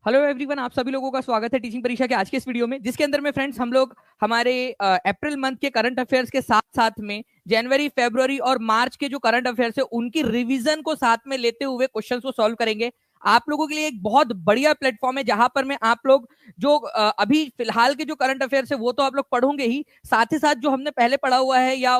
Hello everyone, आप सभी लोगों का स्वागत है टीचिंग परीक्षा के आज के इस वीडियो में, जिसके अंदर में फ्रेंड्स हम लोग हमारे अप्रैल मंथ के करंट अफेयर्स के साथ साथ में जनवरी, फरवरी और मार्च के जो करंट अफेयर्स है उनकी रिवीजन को साथ में लेते हुए क्वेश्चंस को सॉल्व करेंगे। आप लोगों के लिए एक बहुत बढ़िया प्लेटफॉर्म है जहां पर मैं आप लोग जो अभी फिलहाल के जो करंट अफेयर्स है वो तो आप लोग पढ़ोगे ही, साथ ही साथ जो हमने पहले पढ़ा हुआ है या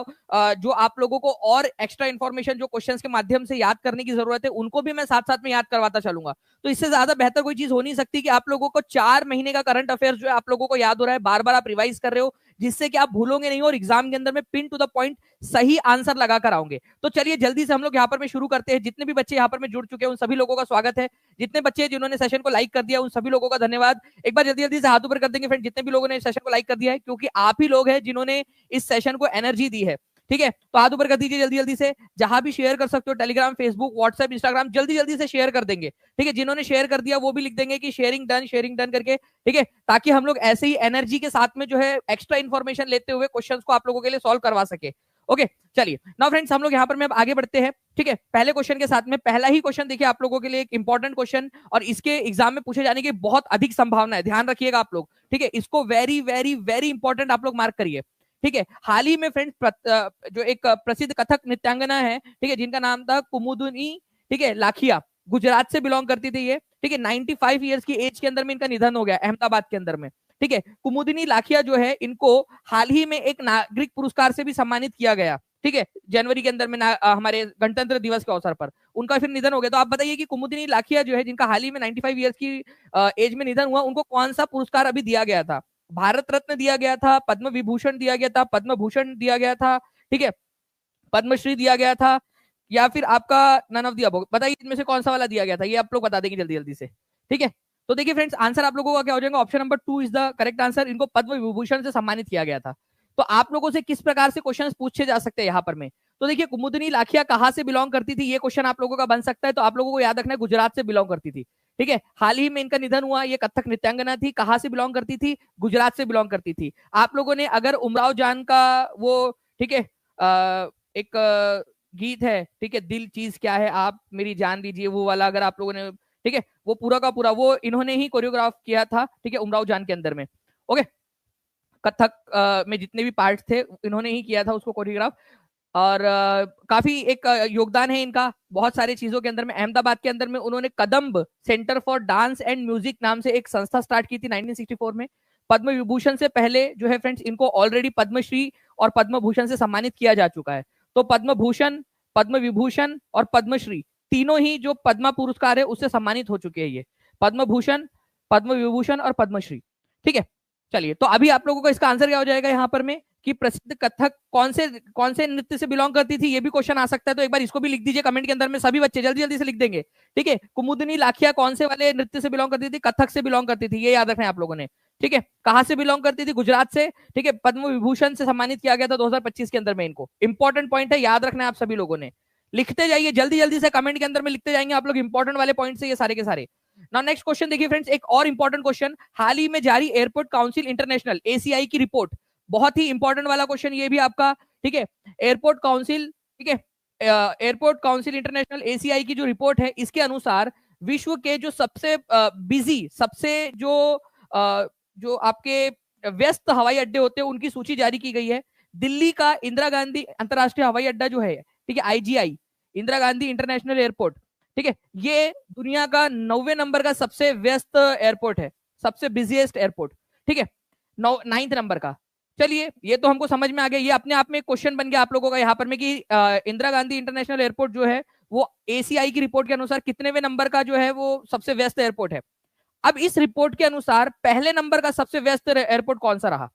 जो आप लोगों को और एक्स्ट्रा इन्फॉर्मेशन जो क्वेश्चंस के माध्यम से याद करने की जरूरत है उनको भी मैं साथ साथ में याद करवाता चलूंगा। तो इससे ज्यादा बेहतर कोई चीज हो नहीं सकती कि आप लोगों को 4 महीने का करंट अफेयर जो है आप लोगों को याद हो रहा है, बार बार आप रिवाइज कर रहे हो, जिससे कि आप भूलोगे नहीं और एग्जाम के अंदर में पिन टू द पॉइंट सही आंसर लगा कर आओगे। तो चलिए जल्दी से हम लोग यहाँ पर में शुरू करते हैं। जितने भी बच्चे यहाँ पर में जुड़ चुके हैं उन सभी लोगों का स्वागत है। जितने बच्चे जिन्होंने सेशन को लाइक कर दिया उन सभी लोगों का धन्यवाद। एक बार जल्दी जल्दी से हाथ ऊपर कर देंगे फ्रेंड जितने भी लोगों ने सेशन को लाइक कर दिया है, क्योंकि आप ही लोग हैं जिन्होंने इस सेशन को एनर्जी दी है। ठीक है, तो हाथ ऊपर कर दीजिए जल्दी जल्दी से। जहां भी शेयर कर सकते हो, टेलीग्राम, फेसबुक, व्हाट्सएप, इंस्टाग्राम, जल्दी जल्दी से शेयर कर देंगे। ठीक है, जिन्होंने शेयर कर दिया वो भी लिख देंगे कि शेयरिंग डन करके। ठीक है, ताकि हम लोग ऐसे ही एनर्जी के साथ में जो है एक्स्ट्रा इन्फॉर्मेशन लेते हुए क्वेश्चंस को आप लोगों के लिए सॉल्व करवा सके। ओके, चलिए नाउ फ्रेंड्स हम लोग यहाँ पर में अब आगे बढ़ते हैं। ठीक है, पहले क्वेश्चन के साथ में पहला ही क्वेश्चन देखिए आप लोगों के लिए एक इंपॉर्टेंट क्वेश्चन, और इसके एग्जाम में पूछे जाने की बहुत अधिक संभावना है, ध्यान रखिएगा आप लोग। ठीक है, इसको वेरी वेरी वेरी इंपॉर्टेंट आप लोग मार्क करिए। ठीक है, हाल ही में फ्रेंड्स जो एक प्रसिद्ध कथक नृत्यांगना है, ठीक है, जिनका नाम था कुमुदनी, ठीक है, लाखिया, गुजरात से बिलोंग करती थी ये। ठीक है, 95 ईयर्स की एज के अंदर में इनका निधन हो गया अहमदाबाद के अंदर में। ठीक है, कुमुदिनी लाखिया जो है इनको हाल ही में एक नागरिक पुरस्कार से भी सम्मानित किया गया। ठीक है, जनवरी के अंदर में हमारे गणतंत्र दिवस के अवसर पर उनका फिर निधन हो गया। तो आप बताइए कि कुमुदिनी लाखिया जो है जिनका हाल ही में 95 ईयर्स की एज में निधन हुआ, उनको कौन सा पुरस्कार अभी दिया गया था? भारत रत्न दिया गया था, पद्म विभूषण दिया गया था, पद्म भूषण दिया गया था, ठीक है, पद्मश्री दिया गया था, या फिर आपका नन ऑफ द अबव? बताइए इनमें से कौन सा वाला दिया गया था, ये आप लोग बता देंगे जल्दी जल्दी से। ठीक है, तो देखिए फ्रेंड्स आंसर आप लोगों का क्या हो जाएगा, option number 2 is the correct answer. इनको पद्म विभूषण से सम्मानित किया गया था। तो आप लोगों से किस प्रकार से क्वेश्चंस पूछे जा सकते हैं यहाँ पर में? तो देखिए, कुमुदनी लाखिया कहाँ से बिलोंग करती थी, ये क्वेश्चन आप लोगों का बन सकता है। तो आप लोगों को याद रखना है गुजरात से बिलोंग करती थी। ठीक है, हाल ही में इनका निधन हुआ। ये कथक नृत्यांगना थी, कहाँ से बिलोंग करती थी? गुजरात से बिलोंग करती थी। आप लोगों ने अगर उमराव जान का वो, ठीक है, एक गीत है, ठीक है, दिल चीज क्या है आप मेरी जान दीजिए, वो वाला अगर आप लोगों ने, ठीक है, वो पूरा का पूरा वो इन्होंने ही कोरियोग्राफ किया था। ठीक है, उमराव जान के अंदर में। ओके, कथक में जितने भी पार्ट थे इन्होंने ही किया था उसको कोरियोग्राफ। और काफी एक योगदान है इनका बहुत सारी चीजों के अंदर में। अहमदाबाद के अंदर में उन्होंने Kadamb centre for dance and music नाम से एक संस्था स्टार्ट की थी 1964 में। पद्म विभूषण से पहले जो है फ्रेंड्स इनको ऑलरेडी पद्मश्री और पद्म भूषण से सम्मानित किया जा चुका है। तो पद्म भूषण, पद्म विभूषण और पद्मश्री तीनों ही जो पद्मा पुरस्कार है उससे सम्मानित हो चुके हैं ये, पद्म भूषण, पद्म विभूषण और पद्मश्री। ठीक है, चलिए तो अभी आप लोगों का इसका आंसर क्या हो जाएगा यहाँ पर में कि प्रसिद्ध कथक कौन से नृत्य से बिलोंग करती थी, ये भी क्वेश्चन आ सकता है। तो एक बार इसको भी लिख दीजिए कमेंट के अंदर में, सभी बच्चे जल्दी जल्दी से लिख देंगे। ठीक है, कुमुदनी लाखिया कौन से वाले नृत्य से बिलोंग करती थी? कथक से बिलोंग करती थी, ये याद रखना है आप लोगों ने। ठीक है, कहां से बिलोंग करती थी? गुजरात से। ठीक है, पद्म विभूषण से सम्मानित किया गया था 2025 के अंदर में इनको। इंपॉर्टेंट पॉइंट है, याद रखना है आप सभी लोगों ने। लिखते जाइए जल्दी जल्दी से, कमेंट के अंदर में लिखते जाएंगे आप लोग इंपॉर्टेंट वाले पॉइंट से ये सारे के सारे। नाउ नेक्स्ट क्वेश्चन देखिए फ्रेंड्स, एक और इंपॉर्टेंट क्वेश्चन, हाल ही में जारी एयरपोर्ट काउंसिल इंटरनेशनल एसीआई की रिपोर्ट, बहुत ही इंपॉर्टेंट वाला क्वेश्चन ये भी आपका। ठीक है, एयरपोर्ट काउंसिल, ठीक है, एयरपोर्ट काउंसिल इंटरनेशनल एसीआई की जो रिपोर्ट है इसके अनुसार विश्व के जो सबसे बिजी, सबसे जो आपके व्यस्त हवाई अड्डे होते हैं उनकी सूची जारी की गई है। दिल्ली का इंदिरा गांधी अंतरराष्ट्रीय हवाई अड्डा जो है, ठीक है, IGI, Indira Gandhi international airport, ठीक है, ये दुनिया का 9वें नंबर का सबसे व्यस्त एयरपोर्ट है, सबसे बिजिएस्ट एयरपोर्ट। ठीक है, 9th नंबर का। चलिए ये तो हमको समझ में आ गया। ये अपने आप में एक क्वेश्चन बन गया आप लोगों का यहाँ पर में कि इंदिरा गांधी इंटरनेशनल एयरपोर्ट जो है वो एसीआई की रिपोर्ट के अनुसार कितनेवें नंबर का जो है वो सबसे व्यस्त एयरपोर्ट है। अब इस रिपोर्ट के अनुसार पहले नंबर का सबसे व्यस्त एयरपोर्ट कौन सा रहा?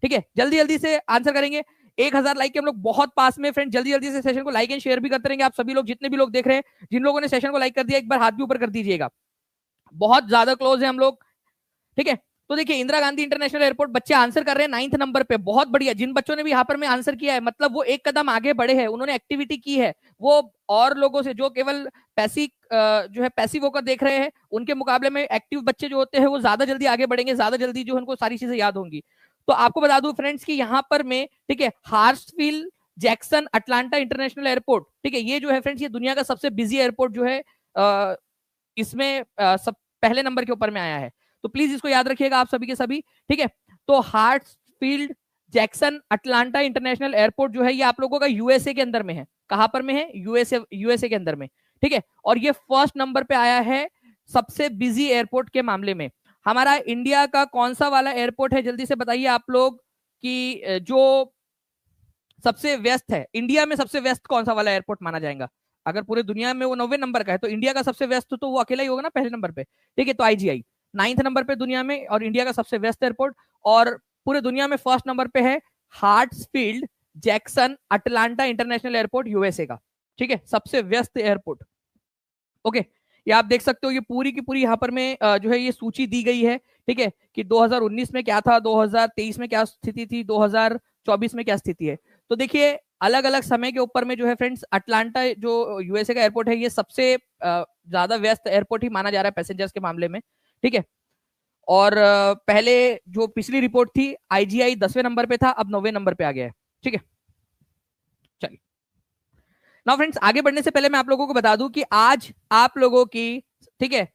ठीक है, जल्दी जल्दी से आंसर करेंगे। 1000 लाइक के हम लोग बहुत पास में फ्रेंड, जल्दी जल्दी से सेशन को लाइक एंड शेयर भी करते रहेंगे। आप सभी लोग जितने भी लोग देख रहे हैं, जिन लोगों ने सेशन को लाइक कर दिया एक बार हाथ भी ऊपर कर दीजिएगा, बहुत ज्यादा क्लोज है हम लोग। ठीक है, तो देखिए इंदिरा गांधी इंटरनेशनल एयरपोर्ट बच्चे आंसर कर रहे हैं 9th नंबर पे, बहुत बढ़िया। जिन बच्चों ने भी यहाँ पर में आंसर किया है मतलब वो एक कदम आगे बढ़े हैं, उन्होंने एक्टिविटी की है, वो और लोगों से जो केवल पैसिव जो है पैसिव होकर देख रहे हैं उनके मुकाबले में एक्टिव बच्चे जो होते हैं वो ज्यादा जल्दी आगे बढ़ेंगे, ज्यादा जल्दी जो उनको सारी चीजें याद होंगी। तो आपको बता दूं फ्रेंड्स कि यहाँ पर में, ठीक है, Hartsfield Jackson Atlanta international airport, ठीक है, ये जो है फ्रेंड्स ये दुनिया का सबसे बिजी एयरपोर्ट जो है। इसमें सब पहले नंबर के ऊपर में आया है। तो प्लीज इसको याद रखिएगा आप सभी के सभी, ठीक है। तो हार्ट्सफील्ड जैक्सन अटलांटा इंटरनेशनल एयरपोर्ट जो है ये आप लोगों का यूएसए के अंदर में है। कहां पर में है? यूएसए के अंदर में, ठीक है। और ये फर्स्ट नंबर पे आया है सबसे बिजी एयरपोर्ट के मामले में। हमारा इंडिया का कौन सा वाला एयरपोर्ट है, जल्दी से बताइए आप लोग, कि जो सबसे व्यस्त है, इंडिया में सबसे व्यस्त कौन सा वाला एयरपोर्ट माना जाएगा? अगर पूरे दुनिया में वो 90 नंबर का है तो इंडिया का सबसे व्यस्त तो वो अकेला ही होगा ना पहले नंबर पे, ठीक है। तो आईजीआई 9th नंबर पे दुनिया में, और इंडिया का सबसे व्यस्त एयरपोर्ट। और पूरे दुनिया में फर्स्ट नंबर पे है Hartsfield Jackson Atlanta international airport USA का, ठीक है, सबसे व्यस्त एयरपोर्ट। ओके, ये आप देख सकते हो, ये पूरी की पूरी यहाँ पर में जो है ये सूची दी गई है, ठीक है, कि 2019 में क्या था, 2023 में क्या स्थिति थी, 2024 में क्या स्थिति है। तो देखिए अलग अलग समय के ऊपर में जो है फ्रेंड्स, अटलांटा जो यूएसए का एयरपोर्ट है ये सबसे ज्यादा व्यस्त एयरपोर्ट ही माना जा रहा है पैसेंजर्स के मामले में, ठीक है। और पहले जो पिछली रिपोर्ट थी आईजीआई 10वें नंबर पे था, अब 9वें नंबर पे आ गया है, ठीक है। चलिए नाउ फ्रेंड्स, आगे बढ़ने से पहले मैं आप लोगों को बता दूं कि आज आप लोगों की, ठीक है,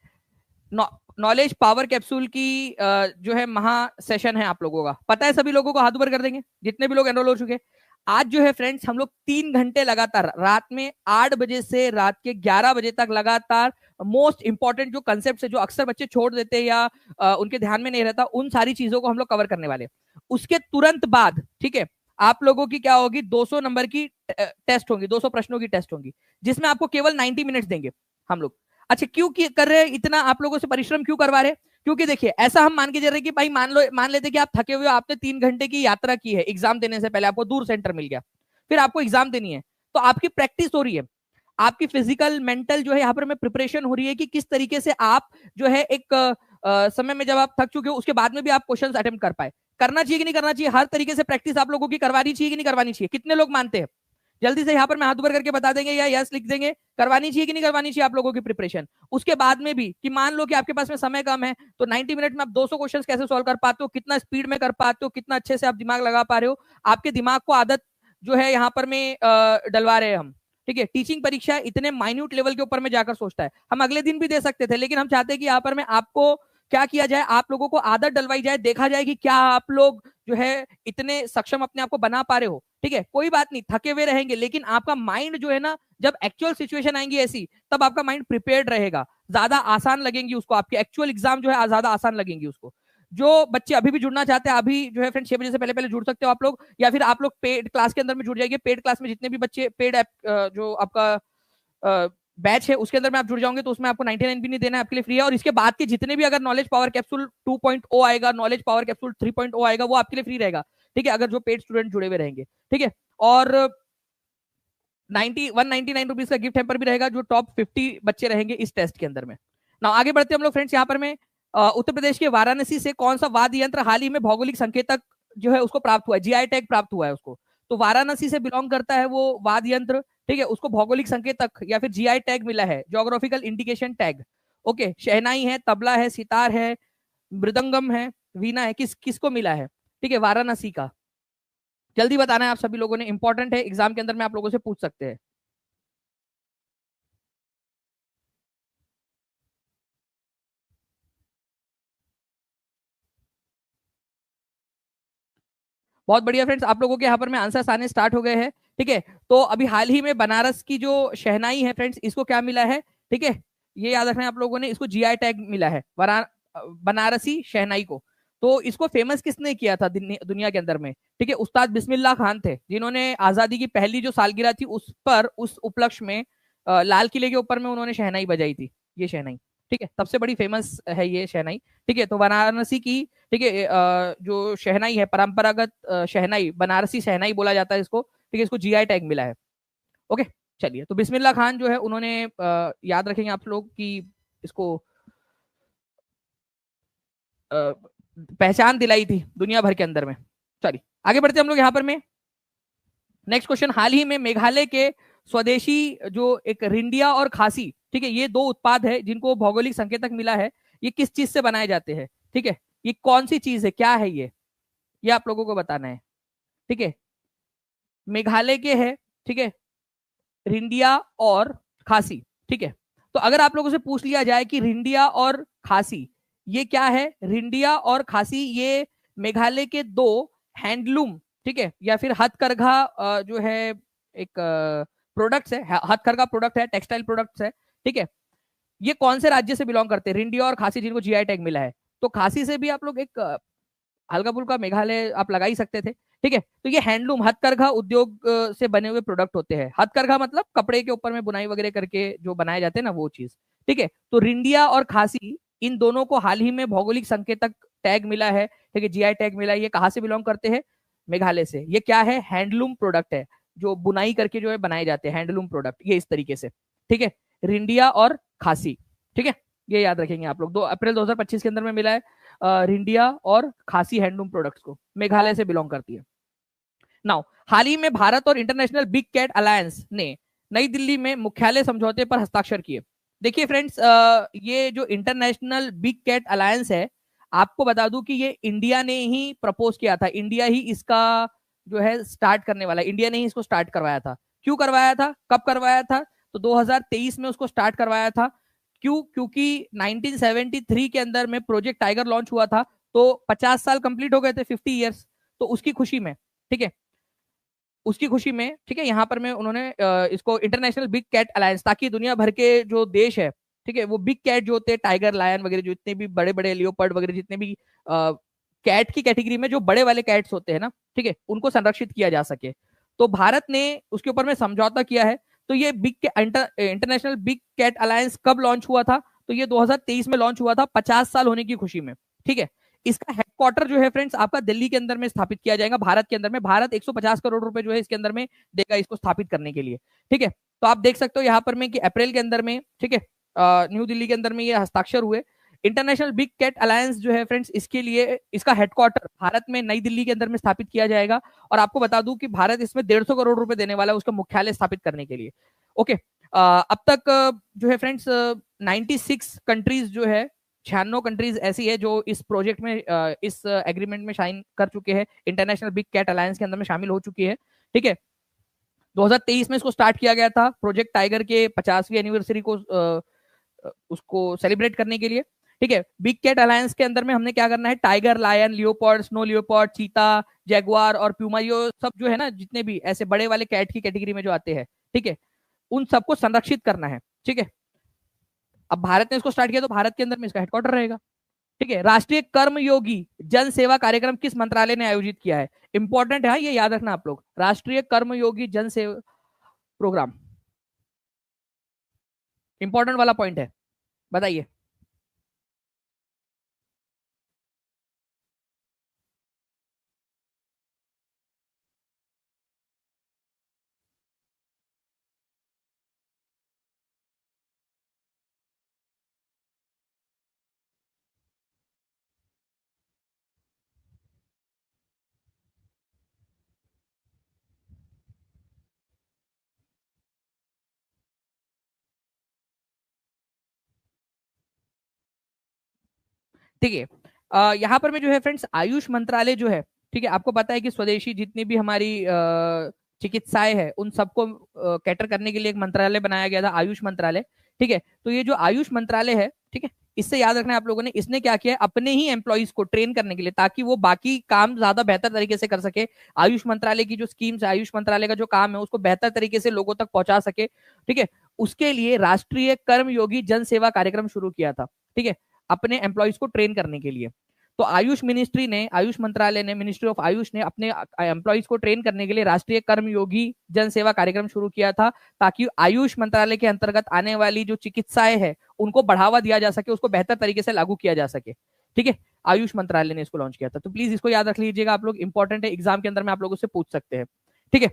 नॉलेज पावर कैप्सूल की जो है महा सेशन है आप लोगों का, पता है सभी लोगों को? हाथ ऊपर कर देंगे जितने भी लोग एनरोल हो चुके हैं। आज जो है फ्रेंड्स हम लोग 3 घंटे लगातार रात में 8 बजे से रात के 11 बजे तक लगातार मोस्ट इंपॉर्टेंट जो कंसेप्ट है, जो अक्सर बच्चे छोड़ देते हैं या उनके ध्यान में नहीं रहता, उन सारी चीजों को हम लोग कवर करने वाले हैं। उसके तुरंत बाद, ठीक है, आप लोगों की क्या होगी, 200 नंबर की टेस्ट होंगी, 200 प्रश्नों की टेस्ट होंगी, जिसमें आपको केवल 90 मिनट्स देंगे हम लोग। अच्छा, क्यों कर रहे हैं इतना, आप लोगों से परिश्रम क्यों करवा रहे हैं? क्योंकि देखिए ऐसा हम मान के चल रहे कि भाई मान लेते कि आप थके हुए हो, आपने 3 घंटे की यात्रा की है एग्जाम देने से पहले, आपको दूर सेंटर मिल गया, फिर आपको एग्जाम देनी है, तो आपकी प्रैक्टिस हो रही है, आपकी फिजिकल मेंटल जो है यहाँ पर में प्रिपरेशन हो रही है कि किस तरीके से आप जो है एक समय में जब आप थक चुके हो उसके बाद में भी आप क्वेश्चंस अटेम्प्ट कर पाए। करना चाहिए कि नहीं करना चाहिए? हर तरीके से प्रैक्टिस आप लोगों की करवानी चाहिए कि नहीं करवानी चाहिए? कितने लोग मानते हैं? जल्दी से यहाँ पर मैं हाथ ऊपर करके बता देंगे या यस लिख देंगे, करवानी चाहिए कि नहीं करवानी चाहिए आप लोगों की प्रिपरेशन। उसके बाद में भी कि मान लो कि आपके पास में समय कम है, तो 90 मिनट में आप 200 क्वेश्चंस कैसे सॉल्व कर पाते हो, कितना स्पीड में कर पाते हो, कितना अच्छे से आप दिमाग लगा पा रहे हो, आपके दिमाग को आदत जो है यहाँ पर में डलवा रहे हैं हम, ठीक है। टीचिंग परीक्षा इतने माइन्यूट लेवल के ऊपर में जाकर सोचता है, हम अगले दिन भी दे सकते थे, लेकिन हम चाहते हैं कि यहाँ पर में आपको क्या किया जाए, आप लोगों को आदत डलवाई जाए, देखा जाए कि क्या आप लोग जो है इतने सक्षम अपने आप को बना पा रहे हो, ठीक है। कोई बात नहीं, थके हुए रहेंगे, लेकिन आपका माइंड जो है ना, जब एक्चुअल सिचुएशन आएंगी ऐसी, तब आपका माइंड प्रिपेयर्ड रहेगा, ज्यादा आसान लगेंगी उसको, आपके एक्चुअल एग्जाम जो है ज्यादा आसान लगेंगी उसको। जो बच्चे अभी भी जुड़ना चाहते हैं, अभी जो है फ्रेंड 6 बजे से पहले पहले जुड़ सकते हो आप लोग, या फिर आप लोग पेड क्लास के अंदर में जुड़ जाइए। पेड क्लास में जितने भी बच्चे पेड ऐप जो आपका बैच है उसके अंदर में आप जुड़ जाओगे, तो उसमें आपको 99 भी नहीं देना है, आपके लिए फ्री है। और इसके बाद के जितने भी अगर नॉलेज पावर कैप्सूल 2.0 आएगा, नॉलेज पावर कैप्सूल 3.0 आएगा, वो आपके लिए फ्री रहेगा, ठीक है, अगर जो पेड स्टूडेंट जुड़े हुए रहेंगे, ठीक है। और 199 रुपीज का गिफ्ट हैम्पर भी रहेगा, जो टॉप 50 बच्चे रहेंगे इस टेस्ट के अंदर में। ना आगे बढ़ते हम लोग फ्रेंड्स, यहाँ पर में उत्तर प्रदेश के वाराणसी से कौन सा वाद्य यंत्र हाल ही में भौगोलिक संकेतक जो है उसको प्राप्त हुआ है, जीआई टैग प्राप्त हुआ है उसको। तो वाराणसी से बिलोंग करता है वो वाद्य यंत्र, ठीक है, उसको भौगोलिक संकेतक या फिर जीआई टैग मिला है, ज्योग्राफिकल इंडिकेशन टैग। ओके, शहनाई है, तबला है, सितार है, मृदंगम है, वीणा है, किसको मिला है? ठीक है, वाराणसी का। जल्दी बताना है आप सभी लोगों ने, इंपॉर्टेंट है, एग्जाम के अंदर में आप लोगों से पूछ सकते हैं। बहुत बढ़िया फ्रेंड्स, आप लोगों के यहाँ पर में आंसर्स आने स्टार्ट हो गए हैं, ठीक है। तो अभी हाल ही में बनारस की जो शहनाई है फ्रेंड्स, इसको क्या मिला है, ठीक है, ये याद रखना है आप लोगों ने, इसको जीआई टैग मिला है बनारसी शहनाई को। तो इसको फेमस किसने किया था दुनिया के अंदर में, ठीक है, उस्ताद बिस्मिल्लाह खान थे, जिन्होंने आजादी की पहली जो सालगिरह थी उस पर, उस उपलक्ष्य में लाल किले के ऊपर में उन्होंने शहनाई बजाई थी, ये शहनाई, ठीक है, तब से बड़ी फेमस है ये शहनाई, ठीक है। तो वाराणसी की, ठीक है, जो शहनाई है, परंपरागत शहनाई, बनारसी शहनाई बोला जाता है इसको, ठीक है, इसको जीआई टैग मिला है। ओके, चलिए, तो बिस्मिल्लाह खान जो है उन्होंने याद रखेंगे आप लोग कि इसको पहचान दिलाई थी दुनिया भर के अंदर में। चलिए आगे बढ़ते हम लोग यहाँ पर में। नेक्स्ट क्वेश्चन, हाल ही में मेघालय के स्वदेशी जो एक रिंडिया और खासी, ठीक है, ये दो उत्पाद है जिनको भौगोलिक संकेतक मिला है, ये किस चीज से बनाए जाते हैं, ठीक है, ये कौन सी चीज है, क्या है ये आप लोगों को बताना है, ठीक है। मेघालय के है, ठीक है, रिंडिया और खासी, ठीक है, तो अगर आप लोगों से पूछ लिया जाए कि रिंडिया और खासी ये क्या है, रिंडिया और खासी ये मेघालय के दो हैंडलूम, ठीक है, या फिर हथकरघा जो है एक प्रोडक्ट्स है, हथकरघा प्रोडक्ट है, टेक्सटाइल प्रोडक्ट्स है, ठीक है। ये कौन से राज्य से बिलोंग करते हैं, रिंडिया और खासी जिनको जीआई टैग मिला है। तो खासी से भी आप लोग एक हल्का फुल्का मेघालय आप लगा ही सकते थे, ठीक है। तो ये हैंडलूम हथकरघा उद्योग से बने हुए प्रोडक्ट होते हैं। हथकरघा मतलब कपड़े के ऊपर में बुनाई वगैरह करके जो बनाए जाते हैं ना, वो चीज, ठीक है। तो रिंडिया और खासी इन दोनों को हाल ही में भौगोलिक संकेतक टैग मिला है, ठीक है, जीआई टैग मिला है। ये कहाँ से बिलोंग करते हैं, मेघालय से। ये क्या है, हैंडलूम प्रोडक्ट है, जो बुनाई करके जो है बनाए जाते हैं हैंडलूम प्रोडक्ट, ये इस तरीके से, ठीक है, रिंडिया और खासी, ठीक है। ये याद रखेंगे आप लोग। 2 अप्रैल 2025 के अंदर में मिला है रिंडिया और खासी हैंडलूम प्रोडक्ट्स को, मेघालय से बिलोंग करती है। नाउ हाल ही में भारत और इंटरनेशनल बिग कैट अलायंस ने नई दिल्ली में मुख्यालय समझौते पर हस्ताक्षर किए। देखिए फ्रेंड्स, ये जो इंटरनेशनल बिग कैट अलायंस है, आपको बता दूं कि ये इंडिया ने ही प्रपोज किया था, इंडिया ही इसका जो है स्टार्ट करने वाला, इंडिया ने ही इसको स्टार्ट करवाया था। क्यों करवाया था, कब करवाया था, तो 2023 में उसको स्टार्ट करवाया था। क्यों, क्योंकि 1973 के अंदर में प्रोजेक्ट टाइगर लॉन्च हुआ था, तो 50 साल कंप्लीट हो गए थे, 50 ईयर्स। तो उसकी खुशी में, ठीक है, उसकी खुशी में, ठीक है, यहाँ पर में उन्होंने इसको इंटरनेशनल बिग कैट अलायंस, ताकि दुनिया भर के जो देश है, ठीक है, वो बिग कैट जो होते हैं, टाइगर लायन वगैरह, जो इतने भी बड़े बड़े लियोपर्ड वगैरह, जितने भी कैट की कैटेगरी में जो बड़े वाले कैट्स होते हैं ना, ठीक है, उनको संरक्षित किया जा सके। तो भारत ने उसके ऊपर में समझौता किया है। तो ये big international big cat alliance कब लॉन्च हुआ था, तो ये 2023 में लॉन्च हुआ था, 50 साल होने की खुशी में, ठीक है। इसका हेडक्वार्टर जो है फ्रेंड्स आपका दिल्ली के अंदर में स्थापित किया जाएगा, भारत के अंदर में। भारत 150 करोड़ रुपए जो है इसके अंदर में देगा इसको स्थापित करने के लिए, ठीक है। तो आप देख सकते हो यहाँ पर में कि अप्रैल के अंदर में, ठीक है, न्यू दिल्ली के अंदर में ये हस्ताक्षर हुए। इंटरनेशनल बिग कैट अलायंस जो है फ्रेंड्स, इसके लिए इसका हेडक्वार्टर भारत में नई दिल्ली के अंदर में स्थापित किया जाएगा। और आपको बता दूं कि भारत इसमें 150 करोड़ रुपए देने वाला है उसका मुख्यालय स्थापित करने के लिए। ओके, अब तक जो है फ्रेंड्स 96 कंट्रीज जो है, 96 कंट्रीज ऐसी है जो इस प्रोजेक्ट में इस एग्रीमेंट में साइन कर चुके हैं, इंटरनेशनल बिग कैट अलायंस के अंदर में शामिल हो चुकी है, ठीक है। 2023 में इसको स्टार्ट किया गया था प्रोजेक्ट टाइगर के 50वीं एनिवर्सरी को उसको सेलिब्रेट करने के लिए, ठीक है। बिग कैट अलायंस के अंदर में हमने क्या करना है, tiger, lion, leopard, snow leopard, cheetah, jaguar और प्यूमा, ये सब जो है ना, जितने भी ऐसे बड़े वाले कैट की कैटेगरी में जो आते हैं, ठीक है, उन सबको संरक्षित करना है, ठीक है। अब भारत ने इसको स्टार्ट किया तो भारत के अंदर में इसका हेडक्वार्टर रहेगा, ठीक है। राष्ट्रीय कर्मयोगी जन सेवा कार्यक्रम किस मंत्रालय ने आयोजित किया है, इंपॉर्टेंट है, ये याद रखना आप लोग। राष्ट्रीय कर्मयोगी जन सेवा प्रोग्राम, इंपॉर्टेंट वाला पॉइंट है, बताइए। ठीक है, यहाँ पर में जो है फ्रेंड्स आयुष मंत्रालय जो है, ठीक है, आपको पता है कि स्वदेशी जितनी भी हमारी चिकित्साएं है, उन सबको कैटर करने के लिए एक मंत्रालय बनाया गया था, आयुष मंत्रालय, ठीक है। तो ये जो आयुष मंत्रालय है, ठीक है, इससे याद रखना है आप लोगों ने, इसने क्या किया है, अपने ही एम्प्लॉइज को ट्रेन करने के लिए, ताकि वो बाकी काम ज्यादा बेहतर तरीके से कर सके, आयुष मंत्रालय की जो स्कीम्स है, आयुष मंत्रालय का जो काम है, उसको बेहतर तरीके से लोगों तक पहुंचा सके, ठीक है। उसके लिए राष्ट्रीय कर्मयोगी जन सेवा कार्यक्रम शुरू किया था, ठीक है, अपने एम्प्लॉइज को ट्रेन करने के लिए। तो आयुष मिनिस्ट्री ने, आयुष मंत्रालय ने, मिनिस्ट्री ऑफ आयुष ने अपने एम्प्लॉइज को ट्रेन करने के लिए राष्ट्रीय कर्मयोगी जन सेवा कार्यक्रम शुरू किया था, ताकि आयुष मंत्रालय के अंतर्गत आने वाली जो चिकित्साएं है उनको बढ़ावा दिया जा सके, उसको बेहतर तरीके से लागू किया जा सके, ठीक है। आयुष मंत्रालय ने इसको लॉन्च किया था, तो प्लीज इसको याद रख लीजिएगा आप लोग, इंपॉर्टेंट है, एग्जाम के अंदर में आप लोगों से पूछ सकते हैं, ठीक है।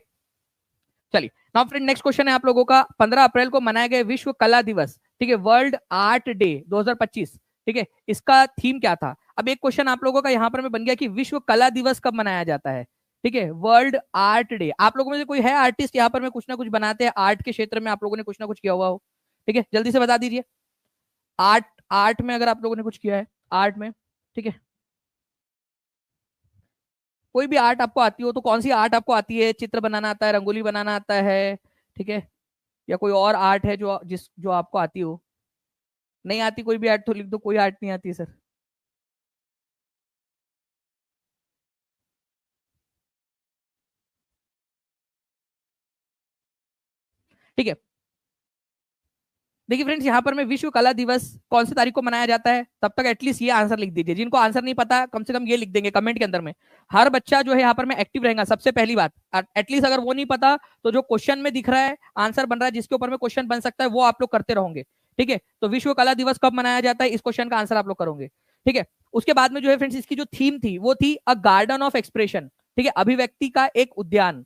चलिए नाउ फ्रेंड, नेक्स्ट क्वेश्चन है आप लोगों का, 15 अप्रैल को मनाया गया विश्व कला दिवस, ठीक है, वर्ल्ड आर्ट डे 2025, ठीक है, इसका थीम क्या था। अब एक क्वेश्चन आप लोगों का यहाँ पर में बन गया कि विश्व कला दिवस कब मनाया जाता है, ठीक है, वर्ल्ड आर्ट डे। आप लोगों में से कोई है आर्टिस्ट यहाँ पर में, कुछ ना कुछ बनाते हैं आर्ट के क्षेत्र में, आप लोगों ने कुछ ना कुछ किया हुआ हो, ठीक है, जल्दी से बता दीजिए। आर्ट, आर्ट में अगर आप लोगों ने कुछ किया है, आर्ट में, ठीक है, कोई भी आर्ट आपको आती हो तो कौन सी आर्ट आपको आती है, चित्र बनाना आता है, रंगोली बनाना आता है, ठीक है, या कोई और आर्ट है जो आपको आती हो। नहीं आती कोई भी आर्ट तो लिख दो, कोई आर्ट नहीं आती सर। ठीक है, देखिए फ्रेंड्स, यहाँ पर मैं विश्व कला दिवस कौन सी तारीख को मनाया जाता है, तब तक एटलीस्ट ये आंसर लिख दीजिए। जिनको आंसर नहीं पता कम से कम ये लिख देंगे कमेंट के अंदर में। हर बच्चा जो है यहाँ पर मैं एक्टिव रहेगा, सबसे पहली बात। एटलीस्ट अगर वो नहीं पता तो जो क्वेश्चन में दिख रहा है, आंसर बन रहा है, जिसके ऊपर में क्वेश्चन बन सकता है, वो आप लोग करते रहोगे। ठीक है, तो विश्व कला दिवस कब मनाया जाता है, इस क्वेश्चन का आंसर आप लोग करोगे। ठीक है, उसके बाद में जो है फ्रेंड्स, इसकी जो थीम थी वो थी अ गार्डन ऑफ एक्सप्रेशन। ठीक है, अभिव्यक्ति का एक उद्यान।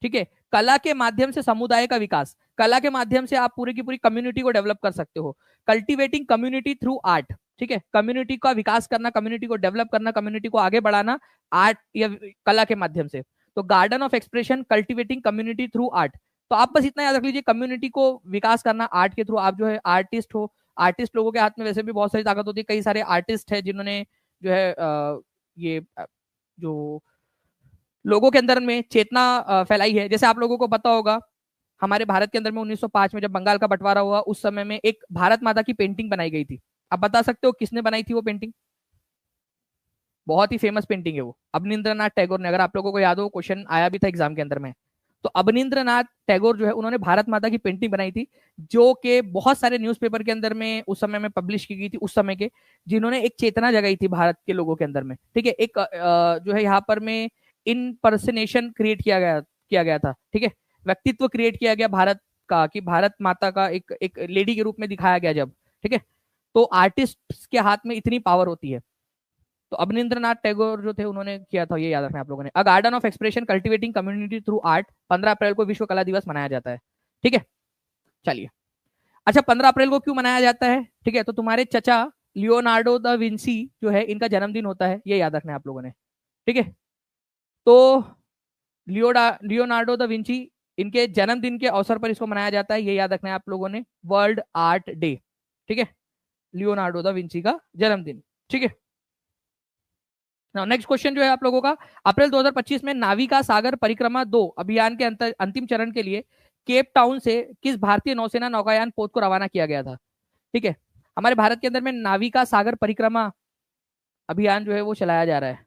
ठीक है, कला के माध्यम से समुदाय का विकास, कला के माध्यम से आप पूरी की पूरी कम्युनिटी को डेवलप कर सकते हो। Cultivating community through art. ठीक है, कम्युनिटी का विकास करना, कम्युनिटी को डेवलप करना, कम्युनिटी को आगे बढ़ाना आर्ट या कला के माध्यम से। तो garden of expression, cultivating community through art. तो आप बस इतना याद रख लीजिए, कम्युनिटी को विकास करना आर्ट के थ्रू। आप जो है आर्टिस्ट हो, आर्टिस्ट लोगों के हाथ में वैसे भी बहुत सारी ताकत होती है। कई सारे आर्टिस्ट है जिन्होंने जो है ये जो लोगों के अंदर में चेतना फैलाई है। जैसे आप लोगों को पता होगा, हमारे भारत के अंदर में 1905 में जब बंगाल का बंटवारा हुआ, उस समय में एक भारत माता की पेंटिंग बनाई गई थी। आप बता सकते हो किसने बनाई थी वो पेंटिंग? बहुत ही फेमस पेंटिंग है वो, अवनींद्रनाथ टैगोर ने। अगर आप लोगों को याद हो, क्वेश्चन आया भी था एग्जाम के अंदर में। तो अवनींद्रनाथ टैगोर जो है, उन्होंने भारत माता की पेंटिंग बनाई थी, जो कि बहुत सारे न्यूज़पेपर के अंदर में उस समय में पब्लिश की गई थी, उस समय के, जिन्होंने एक चेतना जगाई थी भारत के लोगों के अंदर में। ठीक है, एक जो है यहाँ पर में इनपर्सनेशन क्रिएट किया गया था। ठीक है, व्यक्तित्व क्रिएट किया गया भारत का, कि भारत माता का एक एक लेडी के रूप में दिखाया गया जब। ठीक है, तो आर्टिस्ट के हाथ में इतनी पावर होती है। तो अवनींद्रनाथ टैगोर जो थे, उन्होंने किया था, ये याद रखना आप लोगों ने। A garden of expression, cultivating community through art, 15 April को विश्व कला दिवस मनाया जाता है। ठीक है, चलिए। अच्छा, 15 अप्रैल को क्यों मनाया जाता है? ठीक है, तो तुम्हारे चचा लियोनार्डो दा विंसी जो है, इनका जन्मदिन होता है, ये याद रखना है आप लोगों ने। ठीक है, तो लियोनार्डो दा विंची, इनके जन्मदिन के अवसर पर इसको मनाया जाता है, ये याद रखना है आप लोगों ने, वर्ल्ड आर्ट डे। ठीक है, लियोनार्डो दा विंची का जन्मदिन। ठीक है, नेक्स्ट क्वेश्चन जो है आप लोगों का, अप्रैल 2025 में नाविका सागर परिक्रमा 2 अभियान के अंतिम चरण के लिए केप टाउन से किस भारतीय नौसेना नौकायान पोत को रवाना किया गया था? ठीक है, हमारे भारत के अंदर में नाविका सागर परिक्रमा अभियान जो है वो चलाया जा रहा है।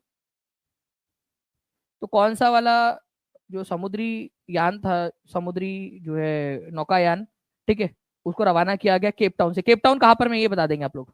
तो कौन सा वाला जो समुद्री यान था, समुद्री जो है नौकायान, ठीक है, उसको रवाना किया गया केप टाउन से। केप टाउन कहां पर में, ये बता देंगे आप लोग।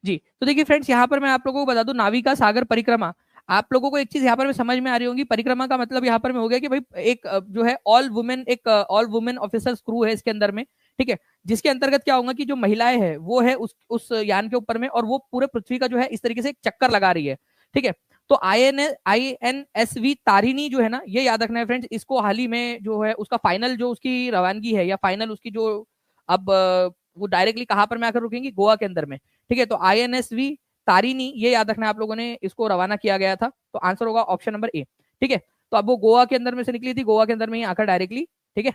जी, तो देखिए फ्रेंड्स, यहाँ पर मैं आप लोगों को बता दूं, नाविका सागर परिक्रमा, आप लोगों को एक चीज यहाँ पर में समझ में आ रही होगी। परिक्रमा का मतलब यहाँ पर में हो गया कि भाई एक जो है ऑल वुमेन ऑफिसर्स क्रू है इसके अंदर में। ठीक है, जिसके अंतर्गत क्या होगा कि जो महिलाएं हैं वो है उस यान के ऊपर में, और वो पूरे पृथ्वी का जो है इस तरीके से एक चक्कर लगा रही है। ठीक है, तो INSV तारिणी जो है ना, ये याद रखना है फ्रेंड्स, इसको हाल ही में जो है उसका फाइनल जो उसकी रवानगी है, या फाइनल उसकी जो अब वो डायरेक्टली कहाँ पर में आकर रुकेंगी, गोवा के अंदर में। ठीक है, तो INSV तारिणी, ये याद रखना है आप लोगों ने, इसको रवाना किया गया था। तो आंसर होगा ऑप्शन नंबर ए। ठीक है, तो अब वो गोवा के अंदर में से निकली थी, गोवा के अंदर में ही आकर डायरेक्टली, ठीक है,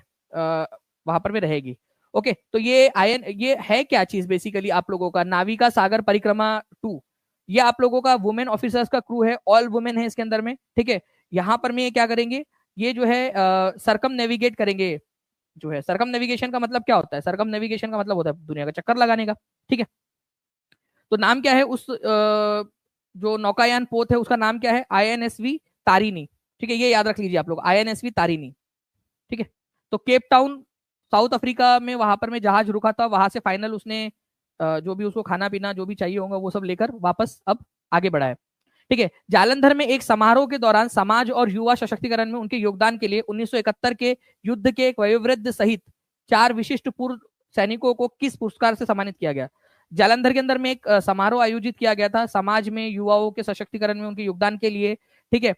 वहां पर में रहेगी। ओके, तो ये है क्या चीज बेसिकली आप लोगों का, नाविका सागर परिक्रमा 2, ये आप लोगों का वुमेन ऑफिसर्स का क्रू है, ऑल वुमेन है इसके अंदर में। ठीक है, यहाँ पर में ये क्या करेंगे, ये जो है सरकम नेविगेट करेंगे। जो है सरकम नेविगेशन का मतलब क्या होता है? सरकम नेविगेशन का मतलब होता है दुनिया का चक्कर लगाने का। ठीक है, तो नाम क्या है उस जो नौकायान पोत है, उसका नाम क्या है? INSV तारिणी। ठीक है, ये याद रख लीजिए आप लोग, INSV तारिणी। ठीक है, तो केप टाउन साउथ अफ्रीका में, वहां पर में जहाज रुका था, वहां से फाइनल उसने जो भी उसको खाना पीना जो भी चाहिए होगा वो सब लेकर वापस अब आगे बढ़ा है। ठीक है, जालंधर में एक समारोह के दौरान समाज और युवा सशक्तिकरण में उनके योगदान के लिए 1971 के युद्ध के एक वयोवृद्ध सहित 4 विशिष्ट पूर्व सैनिकों को किस पुरस्कार से सम्मानित किया गया? जालंधर के अंदर में एक समारोह आयोजित किया गया था समाज में युवाओं के सशक्तिकरण में उनके योगदान के लिए। ठीक है,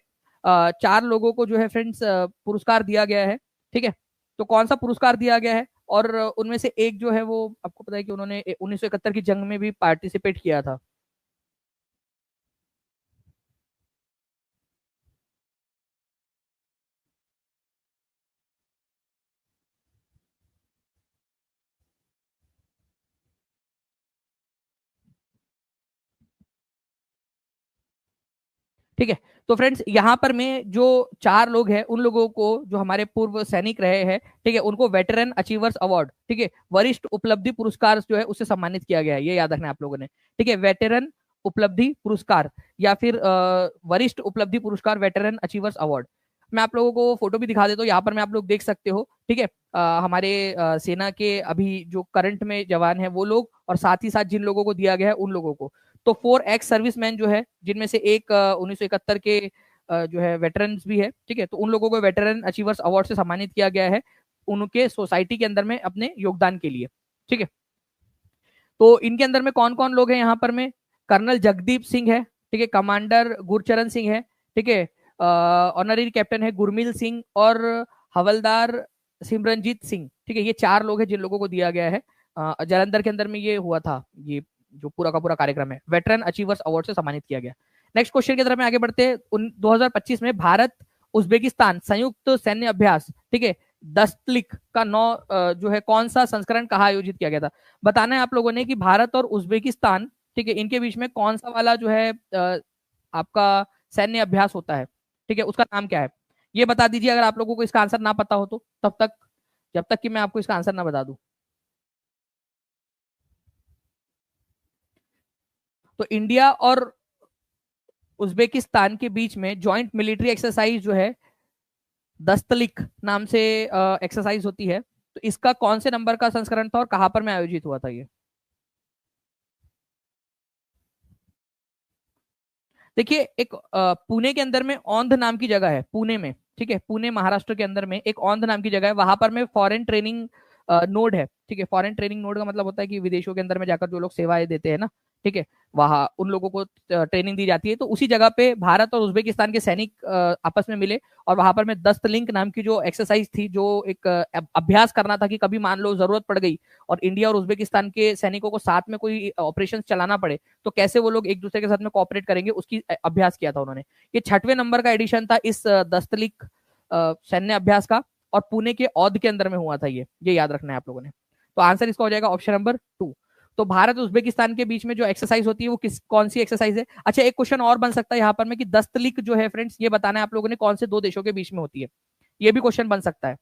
4 लोगों को जो है फ्रेंड्स पुरस्कार दिया गया है। ठीक है, तो कौन सा पुरस्कार दिया गया है, और उनमें से एक जो है वो आपको पता है कि उन्होंने 1971 की जंग में भी पार्टिसिपेट किया था। ठीक है, तो फ्रेंड्स यहाँ पर में जो 4 लोग हैं उन लोगों को जो हमारे पूर्व सैनिक रहे हैं, ठीक है, उनको वेटरन अचीवर्स अवार्ड, ठीक है, वरिष्ठ उपलब्धि पुरस्कार जो है उससे सम्मानित किया गया है। ये याद रखना आप लोगों ने। ठीक है, वेटरन उपलब्धि पुरस्कार या फिर वरिष्ठ उपलब्धि पुरस्कार, वेटरन अचीवर्स अवार्ड। मैं आप लोगों को फोटो भी दिखा देता हूँ, यहाँ पर मैं आप लोग देख सकते हो। ठीक है, हमारे सेना के अभी जो करंट में जवान है वो लोग, और साथ ही साथ जिन लोगों को दिया गया है उन लोगों को। तो 4 एक्स सर्विसमैन जो है, जिनमें से एक 1971 के जो है वेटरन्स भी है। ठीक है, तो उन लोगों को वेटरन अचीवर्स अवार्ड से सम्मानित किया गया है उनके सोसाइटी के अंदर में अपने योगदान के लिए। ठीक है, तो इनके अंदर में कौन कौन लोग हैं यहाँ पर में? कर्नल जगदीप सिंह है, ठीक है, कमांडर गुरचरण सिंह है, ठीक है, ऑनररी कैप्टन है गुरमील सिंह, और हवलदार सिमरनजीत सिंह। ठीक है, ये 4 लोग हैं जिन लोगों को दिया गया है। जालंधर के अंदर में ये हुआ था, ये जो पूरा का पूरा कार्यक्रम है वेटरन अचीवर्स अवार्ड से सम्मानित किया गया। नेक्स्ट क्वेश्चन की तरफ में आगे बढ़ते हैं। 2025 में भारत उज्बेकिस्तान संयुक्त सैन्य अभ्यास, ठीक है, दस्तलिक का 9 जो है कौन सा संस्करण कहाँ आयोजित किया गया था? बताना है आप लोगों ने कि भारत और उज्बेकिस्तान, ठीक है, इनके बीच में कौन सा वाला जो है आपका सैन्य अभ्यास होता है, ठीक है, उसका नाम क्या है? ये बता दीजिए अगर आप लोगों को इसका आंसर ना पता हो तो, तब तक, जब तक कि मैं आपको इसका आंसर ना बता दूं। तो इंडिया और उज्बेकिस्तान के बीच में जॉइंट मिलिट्री एक्सरसाइज जो है दस्तलिक नाम से एक्सरसाइज होती है, तो इसका कौन से नंबर का संस्करण था और कहां पर में आयोजित हुआ था ये? देखिए, एक पुणे के अंदर में औंध नाम की जगह है, पुणे में। ठीक है, पुणे महाराष्ट्र के अंदर में एक औंध नाम की जगह है, वहां पर में फॉरेन ट्रेनिंग नोड है। ठीक है, फॉरेन ट्रेनिंग नोड का मतलब होता है कि विदेशों के अंदर में जाकर जो लोग सेवाएं देते हैं ना, ठीक है, वहां उन लोगों को ट्रेनिंग दी जाती है। तो उसी जगह पे भारत और उज्बेकिस्तान के सैनिक आपस में मिले, और वहां पर में दस्त लिंक नाम की जो एक्सरसाइज थी, जो एक अभ्यास करना था कि कभी मान लो जरूरत पड़ गई और इंडिया और उज्बेकिस्तान के सैनिकों को साथ में कोई ऑपरेशन चलाना पड़े, तो कैसे वो लोग एक दूसरे के साथ में कोऑपरेट करेंगे, उसकी अभ्यास किया था उन्होंने। ये 6वें नंबर का एडिशन था इस दस्तलिक सैन्य अभ्यास का, और पुणे के औध के अंदर में हुआ था ये याद रखना है आप लोगों ने। तो आंसर इसका हो जाएगा ऑप्शन नंबर 2। तो भारत उज्बेकिस्तान के बीच में जो एक्सरसाइज होती है वो कौन सी एक्सरसाइज है? अच्छा, एक क्वेश्चन और बन सकता है यहाँ पर में कि दस्तलिक जो है फ्रेंड्स, ये बताना है आप लोगों ने कौन से 2 देशों के बीच में होती है। ये भी क्वेश्चन बन सकता है।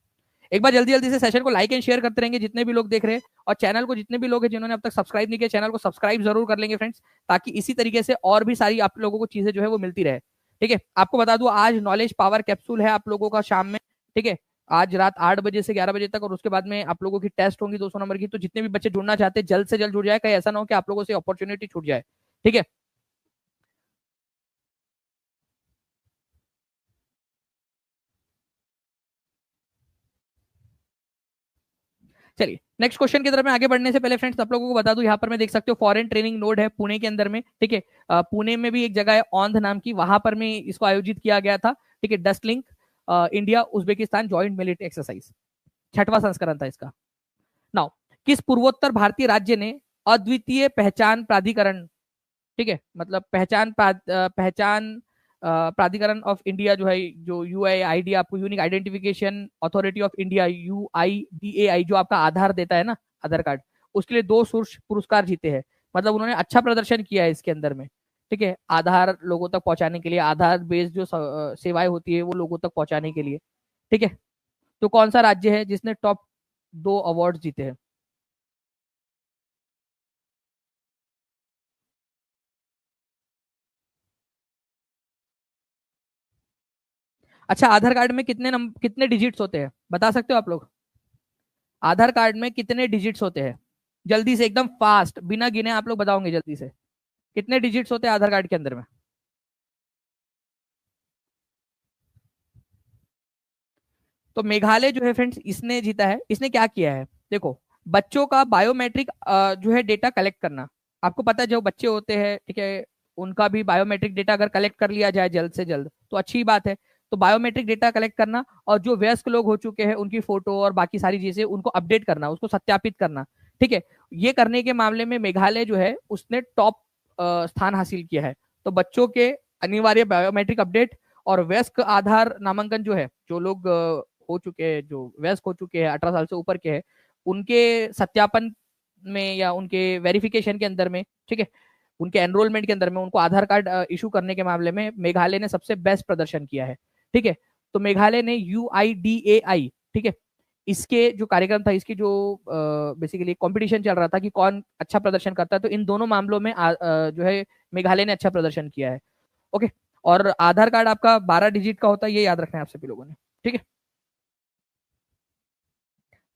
एक बार जल्दी जल्दी से सेशन को लाइक एंड शेयर करते रहेंगे जितने भी लोग देख रहे हैं, और चैनल को जितने भी लोग हैं जिन्होंने अब तक सब्सक्राइब नहीं किया, चैनल को सब्सक्राइब जरूर कर लेंगे फ्रेंड्स, ताकि इसी तरीके से और भी सारी आप लोगों को चीजें जो है वो मिलती रहे। ठीक है, आपको बता दूं आज नॉलेज पावर कैप्सूल है आप लोगों का शाम में। ठीक है, आज रात 8 बजे से 11 बजे तक, और उसके बाद में आप लोगों की टेस्ट होंगी 200 नंबर की। तो जितने भी बच्चे जुड़ना चाहते हैं जल्द से जल्द जुड़ जाए, कहीं ऐसा ना हो कि आप लोगों से अपॉर्चुनिटी छूट जाए। ठीक है, चलिए नेक्स्ट क्वेश्चन की तरफ में आगे बढ़ने से पहले फ्रेंड्स आप लोगों को बता दूं, यहाँ पर मैं देख सकते हो फॉरेन ट्रेनिंग नोड है पुणे के अंदर में। ठीक है, पुणे में भी एक जगह है औंध नाम की, वहां पर में इसको आयोजित किया गया था। ठीक है, Dustlik India Uzbekistan joint military exercise, 6वां संस्करण था इसका। नाउ, किस पूर्वोत्तर भारतीय राज्य ने अद्वितीय पहचान प्राधिकरण, ठीक है, मतलब पहचान प्राधिकरण ऑफ इंडिया जो है, जो यूआईडी, आपको unique identification authority of India, UIDAI, जो आपका आधार देता है ना, आधार कार्ड, उसके लिए 2 शीर्ष पुरस्कार जीते हैं। मतलब उन्होंने अच्छा प्रदर्शन किया है इसके अंदर में। ठीक है, आधार लोगों तक पहुंचाने के लिए, आधार बेस्ड जो सेवाएं होती है वो लोगों तक पहुंचाने के लिए। ठीक है, तो कौन सा राज्य है जिसने टॉप 2 अवार्ड जीते हैं? अच्छा, आधार कार्ड में कितने डिजिट्स होते हैं, बता सकते हो आप लोग? आधार कार्ड में कितने डिजिट्स होते हैं? जल्दी से, एकदम फास्ट, बिना गिने आप लोग बताओगे जल्दी से, कितने डिजिट्स होते हैं आधार कार्ड के अंदर में? तो मेघालय जो है फ्रेंड्स, इसने जीता है। इसने क्या किया है, देखो, बच्चों का बायोमेट्रिक जो है डेटा कलेक्ट करना। आपको पता है जो बच्चे होते हैं, ठीक है, उनका भी बायोमेट्रिक डेटा अगर कलेक्ट कर लिया जाए जल्द से जल्द तो अच्छी बात है। तो बायोमेट्रिक डेटा कलेक्ट करना, और जो वयस्क लोग हो चुके हैं उनकी फोटो और बाकी सारी चीजें उनको अपडेट करना, उसको सत्यापित करना, ठीक है। ये करने के मामले में मेघालय जो है उसने टॉप स्थान हासिल किया है। तो बच्चों के अनिवार्य बायोमेट्रिक अपडेट और वयस्क आधार नामांकन जो है, जो लोग हो चुके हैं, जो वयस्क हो चुके हैं 18 साल से ऊपर के हैं, उनके सत्यापन में या उनके वेरिफिकेशन के अंदर में, ठीक है, उनके एनरोलमेंट के अंदर में उनको आधार कार्ड इशू करने के मामले में मेघालय ने सबसे बेस्ट प्रदर्शन किया है, ठीक है। तो मेघालय ने UIDAI, ठीक है, इसके जो कार्यक्रम था, इसकी जो बेसिकली कंपटीशन चल रहा था कि कौन अच्छा प्रदर्शन करता है, तो इन दोनों मामलों में जो है मेघालय ने अच्छा प्रदर्शन किया है। ओके, और आधार कार्ड आपका 12 डिजिट का होता है, ये याद रखना है आप सभी लोगों ने, ठीक है।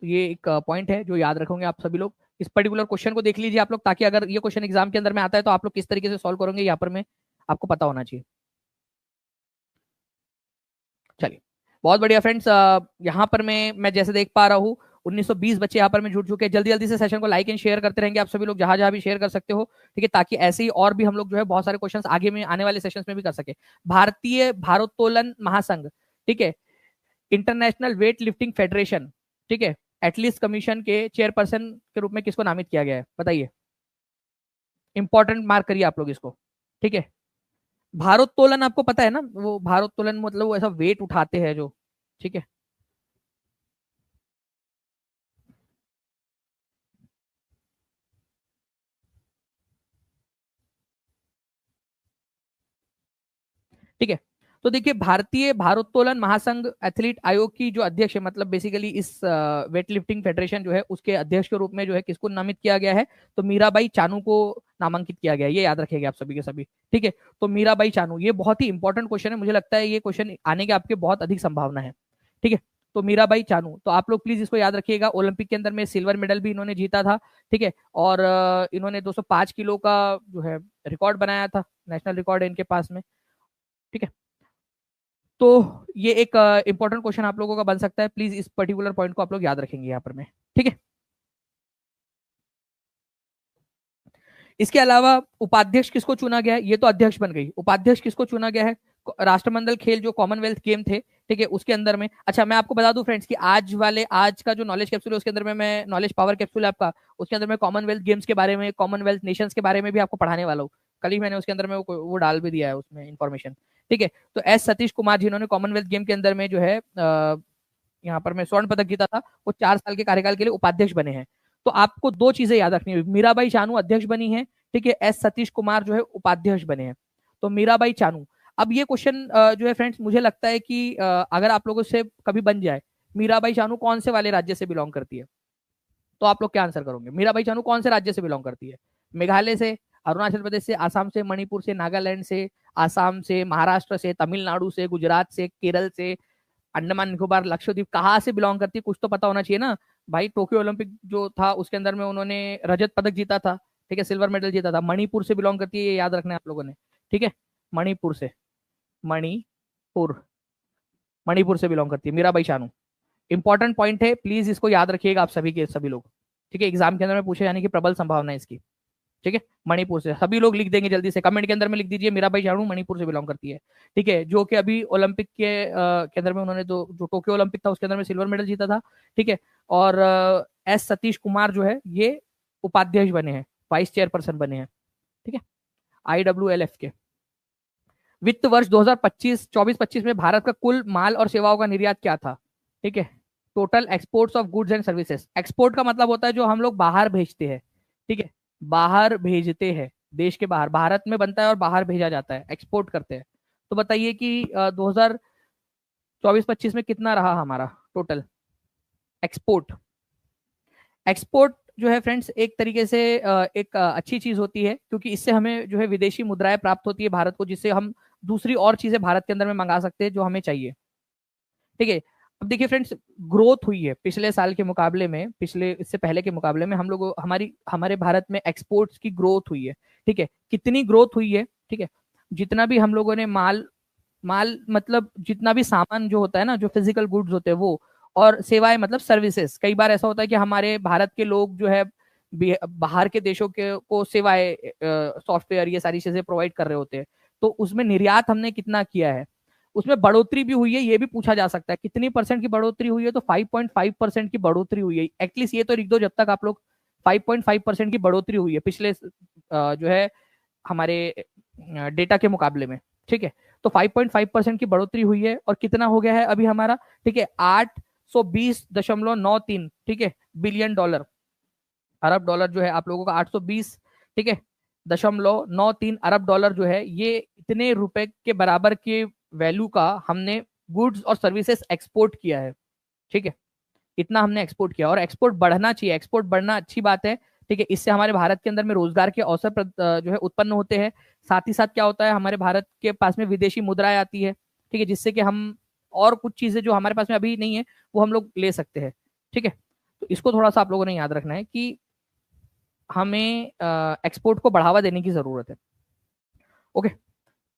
तो ये एक पॉइंट है जो याद रखोगे आप सभी लोग। इस पर्टिकुलर क्वेश्चन को देख लीजिए आप लोग, ताकि अगर ये क्वेश्चन एग्जाम के अंदर में आता है तो आप लोग किस तरीके से सॉल्व करोगे यहाँ पर में आपको पता होना चाहिए। चलिए, बहुत बढ़िया फ्रेंड्स। यहाँ पर मैं जैसे देख पा रहा हूँ 1920 बच्चे यहाँ पर में जुड़ चुके हैं। जल्दी जल्दी से सेशन को लाइक एंड शेयर करते रहेंगे आप सभी लोग, जहां जहां भी शेयर कर सकते हो, ठीक है, ताकि ऐसे ही और भी हम लोग जो है बहुत सारे क्वेश्चंस आगे में आने वाले सेशंस में भी कर सके। भारतीय भारोत्तोलन महासंघ, ठीक है, इंटरनेशनल वेट लिफ्टिंग फेडरेशन, ठीक है, एटलीस्ट कमीशन के चेयरपर्सन के रूप में किसको नामित किया गया है बताइए। इंपॉर्टेंट मार्क करिए आप लोग इसको, ठीक है। भारोत्तोलन आपको पता है ना, वो भारोत्तोलन मतलब वो ऐसा वेट उठाते हैं जो, ठीक है। ठीक है, तो देखिए भारतीय भारोत्तोलन महासंघ एथलीट आयोग की जो अध्यक्ष है, मतलब बेसिकली इस वेट लिफ्टिंग फेडरेशन जो है उसके अध्यक्ष के रूप में जो है किसको नामित किया गया है, तो मीराबाई चानू को नामांकित किया गया है। ये याद रखेंगे आप सभी के सभी, ठीक है। तो मीराबाई चानू, ये बहुत ही इंपॉर्टेंट क्वेश्चन है, मुझे लगता है ये क्वेश्चन आने के आपके बहुत अधिक संभावना है, ठीक है। तो मीराबाई चानू, तो आप लोग प्लीज इसको याद रखिएगा। ओलंपिक के अंदर में सिल्वर मेडल भी इन्होंने जीता था, ठीक है, और इन्होंने 205 किलो का जो है रिकॉर्ड बनाया था, नेशनल रिकॉर्ड है इनके पास में, ठीक है। तो ये एक इंपॉर्टेंट क्वेश्चन आप लोगों का बन सकता है, प्लीज इस पर्टिकुलर पॉइंट को आप लोग याद रखेंगे यहाँ पर में, ठीक है। इसके अलावा उपाध्यक्ष किसको चुना गया है, ये तो अध्यक्ष बन गई, उपाध्यक्ष किसको चुना गया है, राष्ट्रमंडल खेल जो कॉमनवेल्थ गेम थे, ठीक है, उसके अंदर में। अच्छा, मैं आपको बता दूं फ्रेंड्स कि आज का जो नॉलेज कैप्सूल है उसके अंदर में मैं नॉलेज पावर कैप्सूल है आपका, उसके अंदर में कॉमनवेल्थ गेम्स के बारे में, कॉमनवेल्थ नेशंस के बारे में भी आपको पढ़ाने वाला हूँ। कल ही मैंने उसके अंदर में वो डाल भी दिया है उसमें इन्फॉर्मेशन, ठीक है। तो एस सतीश कुमार जिन्होंने कॉमनवेल्थ गेम के अंदर में जो है यहाँ पर मैं स्वर्ण पदक जीता था, वो 4 साल के कार्यकाल के लिए उपाध्यक्ष बने हैं। तो आपको दो चीजें याद रखनी है, मीराबाई चानू अध्यक्ष बनी है, ठीक है, एस सतीश कुमार जो है उपाध्यक्ष बने हैं। तो मीराबाई चानू, अब ये क्वेश्चन जो है फ्रेंड्स मुझे लगता है कि अगर आप लोगों से कभी बन जाए, मीराबाई चानू कौन से वाले राज्य से बिलोंग करती है, तो आप लोग क्या आंसर करोगे। मीराबाई चानू कौन से राज्य से बिलोंग करती है, मेघालय से, अरुणाचल प्रदेश से, आसाम से, मणिपुर से, नागालैंड से, आसाम से, महाराष्ट्र से, तमिलनाडु से, गुजरात से, केरल से, अंडमान निकोबार, लक्षद्वीप, कहाँ से बिलोंग करती है, कुछ तो पता होना चाहिए ना भाई। टोक्यो ओलंपिक जो था उसके अंदर में उन्होंने रजत पदक जीता था, ठीक है, सिल्वर मेडल जीता था। मणिपुर से बिलोंग करती है, ये याद रखना है आप लोगों ने, ठीक है। मणिपुर से, मणिपुर मणिपुर से बिलोंग करती है मीराबाई चानू। इंपॉर्टेंट पॉइंट है, प्लीज इसको याद रखिएगा आप सभी के सभी लोग, ठीक है, एग्जाम के अंदर में पूछे जाने की प्रबल संभावना है इसकी, ठीक है। मणिपुर से सभी लोग लिख देंगे, जल्दी से कमेंट के अंदर में लिख दीजिए मीराबाई चानू मणिपुर से बिलोंग करती है, ठीक है। जो कि अभी ओलंपिक के अंदर में उन्होंने जो टोक्यो ओलंपिक था उसके अंदर में सिल्वर मेडल जीता था, ठीक है। और एस सतीश कुमार जो है ये उपाध्यक्ष बने हैं, वाइस चेयरपर्सन बने हैं, ठीक है, IWLF के। वित्त वर्ष 2024-25 में भारत का कुल माल और सेवाओं का निर्यात क्या था, ठीक है। Total exports of goods and services, export का मतलब होता है जो हम लोग बाहर भेजते हैं, ठीक है, बाहर भेजते हैं, देश के बाहर, भारत में बनता है और बाहर भेजा जाता है, एक्सपोर्ट करते हैं। तो बताइए कि 2024-25 में कितना रहा हमारा टोटल एक्सपोर्ट। एक्सपोर्ट जो है फ्रेंड्स एक तरीके से एक अच्छी चीज होती है, क्योंकि इससे हमें जो है विदेशी मुद्राएं प्राप्त होती है भारत को, जिससे हम दूसरी और चीजें भारत के अंदर में मंगा सकते हैं जो हमें चाहिए, ठीक है। अब देखिए फ्रेंड्स, ग्रोथ हुई है पिछले साल के मुकाबले में, पिछले इससे पहले के मुकाबले में हम लोग हमारे भारत में एक्सपोर्ट्स की ग्रोथ हुई है, ठीक है। कितनी ग्रोथ हुई है, ठीक है, जितना भी हम लोगों ने माल माल मतलब जितना भी सामान जो होता है ना, जो फिजिकल गुड्स होते हैं वो, और सेवाएं मतलब सर्विसेज। कई बार ऐसा होता है कि हमारे भारत के लोग जो है बाहर के देशों के को सेवाएं, सॉफ्टवेयर, ये सारी चीजें प्रोवाइड कर रहे होते हैं, तो उसमें निर्यात हमने कितना किया है, उसमें बढ़ोतरी भी हुई है, ये भी पूछा जा सकता है कितनी परसेंट की बढ़ोतरी हुई है, तो 5.5% की बढ़ोतरी हुई है एटलीस्ट, ये तो लिख दो जब तक आप लोग 5.5% की बढ़ोतरी हुई है पिछले जो है हमारे डेटा के मुकाबले में, ठीक है। तो 5.5% की बढ़ोतरी हुई है, और कितना हो गया है अभी हमारा, ठीक है, 820.93, ठीक है, बिलियन डॉलर, अरब डॉलर जो है आप लोगों का 820, ठीक है, 0.93 अरब डॉलर जो है, ये इतने रुपए के बराबर के वैल्यू का हमने गुड्स और सर्विसेज एक्सपोर्ट किया है, ठीक है, इतना हमने एक्सपोर्ट किया, और एक्सपोर्ट बढ़ना चाहिए, एक्सपोर्ट बढ़ना अच्छी बात है, ठीक है, इससे हमारे भारत के अंदर में रोजगार के अवसर जो है उत्पन्न होते हैं, साथ ही साथ क्या होता है, हमारे भारत के पास में विदेशी मुद्राएं आती है, ठीक है, जिससे कि हम और कुछ चीजें जो हमारे पास में अभी नहीं है वो हम लोग ले सकते हैं, ठीक है। तो इसको थोड़ा सा आप लोगों ने याद रखना है कि हमें एक्सपोर्ट को बढ़ावा देने की जरूरत है, ओके।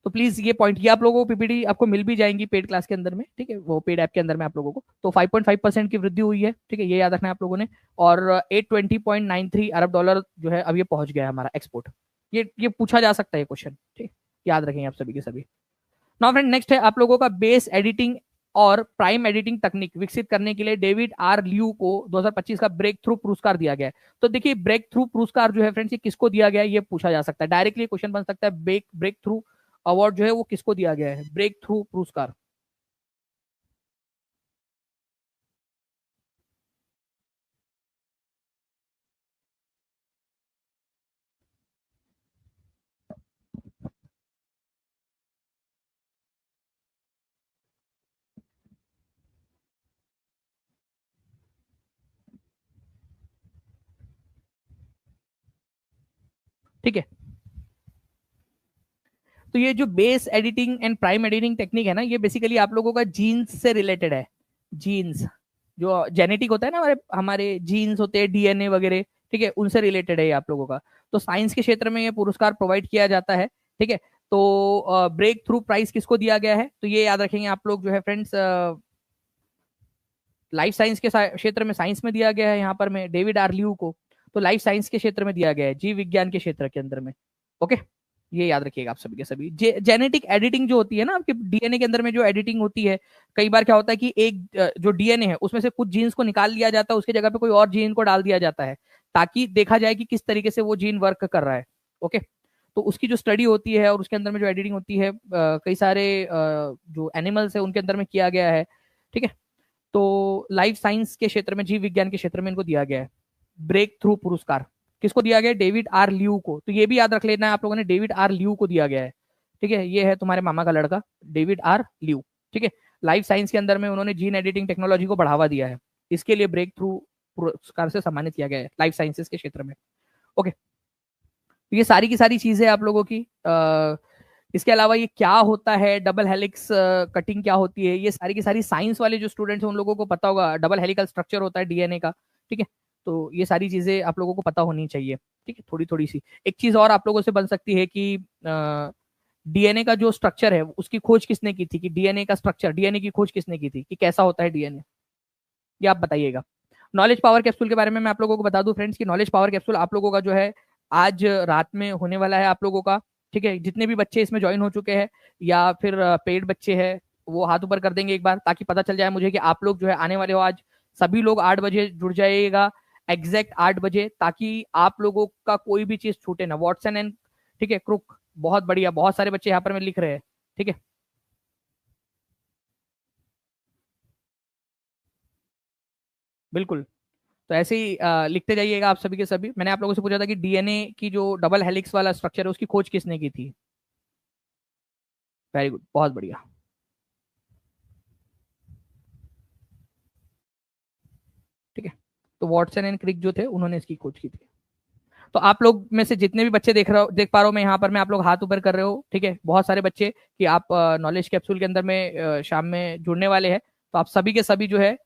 तो प्लीज ये पॉइंट, ये आप लोगों को पीपीटी आपको मिल भी जाएंगी पेड क्लास के अंदर में, ठीक है, वो पेड ऐप के अंदर में आप लोगों को, तो 5.5% की वृद्धि हुई है, ठीक है, ये याद रखना है आप लोगों ने, और 820.93 अरब डॉलर जो है अब ये पहुंच गया है हमारा एक्सपोर्ट, ये पूछा जा सकता है क्वेश्चन, ठीक, याद रखेंगे आप सभी के सभी। नाउ फ्रेंड नेक्स्ट है आप लोगों का बेस एडिटिंग और प्राइम एडिटिंग तकनीक विकसित करने के लिए डेविड आर ल्यू को 2025 का ब्रेक थ्रू पुरस्कार दिया गया है। तो देखिए ब्रेक थ्रू पुरस्कार जो है फ्रेंड्स, ये किसको दिया गया है, ये पूछा जा सकता है डायरेक्टली, क्वेश्चन बन सकता है, ब्रेक थ्रू अवार्ड जो है वो किसको दिया गया है, ब्रेक थ्रू पुरस्कार। ठीक है, तो ये जो base editing and prime editing technique है ना, ये बेसिकली आप लोगों का जीन्स से रिलेटेड है, जीन्स जो जेनेटिक होता है ना, हमारे हमारे जीन्स होते हैं, डीएनए वगैरह, ठीक है, उनसे रिलेटेड है ये आप लोगों का। तो साइंस के क्षेत्र में ये पुरस्कार प्रोवाइड किया जाता है, ठीक है। तो ब्रेक थ्रू प्राइज किसको दिया गया है, तो ये याद रखेंगे आप लोग जो है फ्रेंड्स, लाइफ साइंस के क्षेत्र में, साइंस में दिया गया है यहाँ पर में डेविड आर्ल्यू को, तो लाइफ साइंस के क्षेत्र में दिया गया है, जीव विज्ञान के क्षेत्र के अंदर में, ओके। ये याद रखिएगा आप सभी के सभी। जेनेटिक एडिटिंग जो होती है ना आपके डीएनए के अंदर में, जो एडिटिंग होती है, कई बार क्या होता है कि एक जो डीएनए है उसमें से कुछ जीन्स को निकाल लिया जाता है, उसकी जगह पे कोई और जीन को डाल दिया जाता है, ताकि देखा जाए कि किस तरीके से वो जीन वर्क कर रहा है, ओके। तो उसकी जो स्टडी होती है और उसके अंदर में जो एडिटिंग होती है, कई सारे जो एनिमल्स है उनके अंदर में किया गया है, ठीक है। तो लाइफ साइंस के क्षेत्र में, जीव विज्ञान के क्षेत्र में इनको दिया गया है ब्रेक थ्रू पुरस्कार। किसको दिया गया है, डेविड आर ल्यू को। तो ये भी याद रख लेना है आप लोगों ने, डेविड आर ल्यू को दिया गया है, ठीक है, ये है तुम्हारे मामा का लड़का डेविड आर ल्यू, ठीक है। लाइफ साइंस के अंदर में उन्होंने जीन एडिटिंग टेक्नोलॉजी को बढ़ावा दिया है, इसके लिए ब्रेक थ्रू पुरस्कार से सम्मानित किया गया है लाइफ साइंसेस के क्षेत्र में, ओके। तो ये सारी की सारी चीजें आप लोगों की इसके अलावा ये क्या होता है, डबल हेलिक्स कटिंग क्या होती है, ये सारी की सारी साइंस वाले जो स्टूडेंट्स हैं उन लोगों को पता होगा, डबल हेलिकल स्ट्रक्चर होता है डीएनए का, ठीक है। तो ये सारी चीजें आप लोगों को पता होनी चाहिए, ठीक है, थोड़ी थोड़ी सी। एक चीज और आप लोगों से बन सकती है कि डीएनए का जो स्ट्रक्चर है उसकी खोज किसने की थी, कि डीएनए का स्ट्रक्चर, डीएनए की खोज किसने की थी, कि कैसा होता है डीएनए, ये आप बताइएगा। नॉलेज पावर कैप्सूल के बारे में मैं आप लोगों को बता दूं फ्रेंड्स, कि नॉलेज पावर कैप्सूल आप लोगों का जो है आज रात में होने वाला है आप लोगों का, ठीक है। जितने भी बच्चे इसमें ज्वाइन हो चुके हैं या फिर पेड बच्चे हैं, वो हाथ ऊपर कर देंगे एक बार, ताकि पता चल जाए मुझे कि आप लोग जो है आने वाले हो आज। सभी लोग 8 बजे जुड़ जाइएगा, एग्जैक्ट 8 बजे, ताकि आप लोगों का कोई भी चीज छूटे ना। वॉटसन एंड, ठीक है, क्रुक, बहुत बढ़िया, बहुत सारे बच्चे यहाँ पर में लिख रहे हैं, ठीक है। बिल्कुल, तो ऐसे ही लिखते जाइएगा आप सभी के सभी। मैंने आप लोगों से पूछा था कि डीएनए की जो डबल हेलिक्स वाला स्ट्रक्चर है उसकी खोज किसने की थी, वेरी गुड, बहुत बढ़िया, ठीक है। तो वॉटसन एंड क्रिक जो थे उन्होंने इसकी खोज की थी। तो आप लोग में से जितने भी बच्चे देख पा रहा हूँ मैं यहाँ पर, मैं आप लोग हाथ ऊपर कर रहे हो, ठीक है, बहुत सारे बच्चे कि आप नॉलेज कैप्सूल के अंदर में शाम में जुड़ने वाले हैं। तो आप सभी के सभी जो है,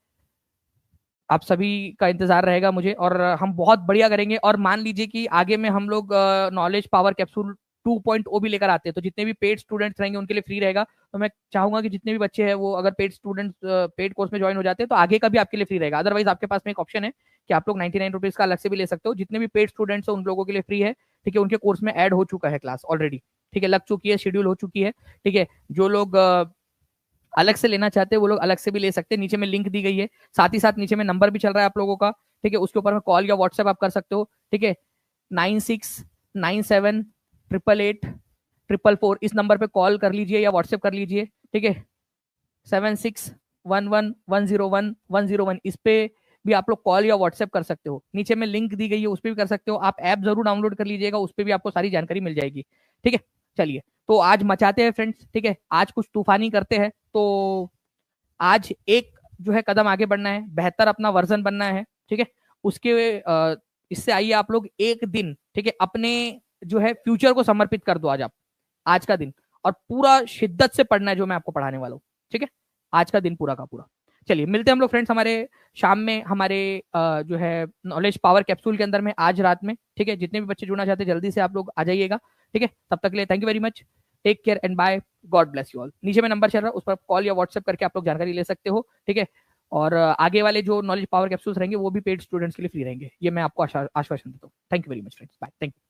आप सभी का इंतजार रहेगा मुझे, और हम बहुत बढ़िया करेंगे। और मान लीजिए कि आगे में हम लोग नॉलेज पावर कैप्सूल 2.0 भी लेकर आते हैं, तो जितने भी पेड स्टूडेंट्स रहेंगे उनके लिए फ्री रहेगा। तो मैं चाहूंगा कि जितने भी बच्चे हैं वो अगर पेड स्टूडेंट्स पेड कोर्स में ज्वाइन हो जाते हैं तो आगे का भी आपके लिए फ्री रहेगा। अदरवाइज आपके पास में एक ऑप्शन है कि आप लोग 99 रुपीज का अलग से भी ले सकते हो। जितने भी पेड स्टूडेंट्स हैं उन लोगों के लिए फ्री है, ठीक है। उनके कोर्स में ऐड हो चुका है क्लास ऑलरेडी, ठीक है, लग चुकी है, शेड्यूल हो चुकी है, ठीक है। जो लोग अलग से लेना चाहते हैं वो लोग अलग से भी ले सकते हैं, नीचे में लिंक दी गई है, साथ ही साथ नीचे में नंबर भी चल रहा है आप लोगों का, ठीक है। उसके ऊपर में कॉल या व्हाट्सएप आप कर सकते हो, ठीक है। 9697888444 इस नंबर पे कॉल कर लीजिए या व्हाट्सएप कर लीजिए, ठीक है। 7611101101 इस पे भी आप लोग कॉल या व्हाट्सएप कर सकते हो, नीचे में लिंक दी गई है उस पर भी कर सकते हो। आप ऐप जरूर डाउनलोड कर लीजिएगा, उस पर भी आपको सारी जानकारी मिल जाएगी, ठीक है। चलिए, तो आज मचाते हैं फ्रेंड्स, ठीक है, आज कुछ तूफानी करते हैं। तो आज एक जो है कदम आगे बढ़ना है, बेहतर अपना वर्जन बनना है, ठीक है। उसके इससे आइए आप लोग एक दिन, ठीक है, अपने जो है फ्यूचर को समर्पित कर दो आज का दिन, और पूरा शिद्दत से पढ़ना है जो मैं आपको पढ़ाने वाला हूँ, ठीक है। आज का दिन पूरा का पूरा। चलिए मिलते हैं हम लोग फ्रेंड्स हमारे शाम में हमारे जो है नॉलेज पावर कैप्सूल के अंदर में आज रात में, ठीक है। जितने भी बच्चे जुड़ना चाहते हैं जल्दी से आप लोग आ जाइएगा, ठीक है। तब तक के लिए thank you very much, take care and bye, God bless you all. नीचे में नंबर चल रहा है, उस पर कॉल या व्हाट्सएप करके आप लोग जानकारी ले सकते हो, ठीक है। और आगे वाले जो नॉलेज पावर कैप्सूल्स रहेंगे वो भी पेड स्टूडेंट्स के लिए फ्री रहेंगे, ये मैं आपको आश्वासन देता हूँ। Thank you very much friends, bye, thank you.